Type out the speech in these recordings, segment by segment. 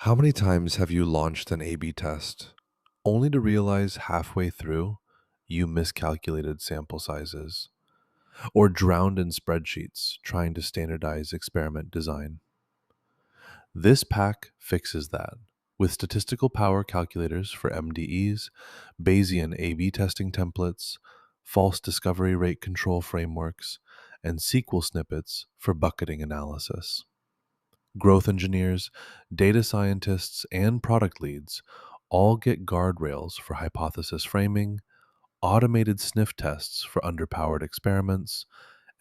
How many times have you launched an A B test only to realize halfway through you miscalculated sample sizes or drowned in spreadsheets trying to standardize experiment design? This pack fixes that with statistical power calculators for MDEs, Bayesian A B testing templates, false discovery rate control frameworks, and SQL snippets for bucketing analysis. Growth engineers, data scientists, and product leads all get guardrails for hypothesis framing, automated sniff tests for underpowered experiments,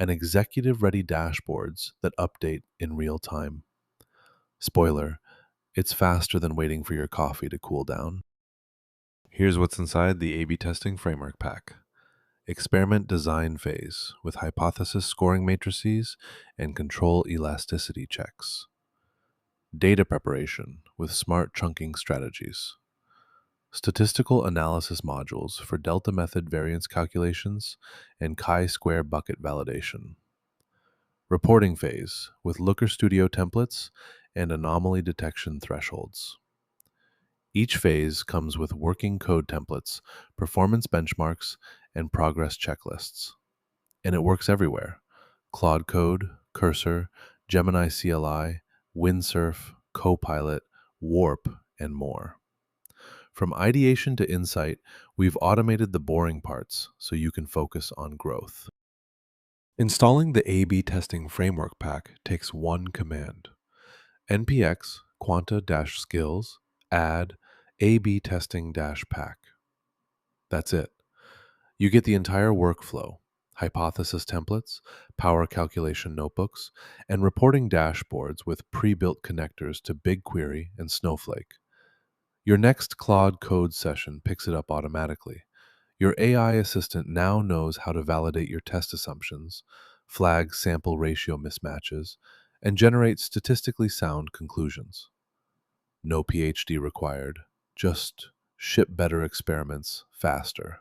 and executive ready dashboards that update in real time. Spoiler, it's faster than waiting for your coffee to cool down. Here's what's inside the A B testing framework pack. Experiment design phase with hypothesis scoring matrices and control elasticity checks. Data preparation with smart chunking strategies. Statistical analysis modules for delta method variance calculations and chi-square bucket validation. Reporting phase with Looker Studio templates and anomaly detection thresholds. Each phase comes with working code templates, performance benchmarks, and progress checklists. And it works everywhere: Claude Code, Cursor, Gemini CLI, Windsurf, Copilot, Warp, and more. From ideation to insight, we've automated the boring parts so you can focus on growth. Installing the A/B testing framework pack takes one command: npx quanta-skills add A/B testing-pack. That's it. You get the entire workflow: hypothesis templates, power calculation notebooks, and reporting dashboards with pre-built connectors to BigQuery and Snowflake. Your next Claude Code session picks it up automatically. Your AI assistant now knows how to validate your test assumptions, flag sample ratio mismatches, and generate statistically sound conclusions. No PhD required, just ship better experiments faster.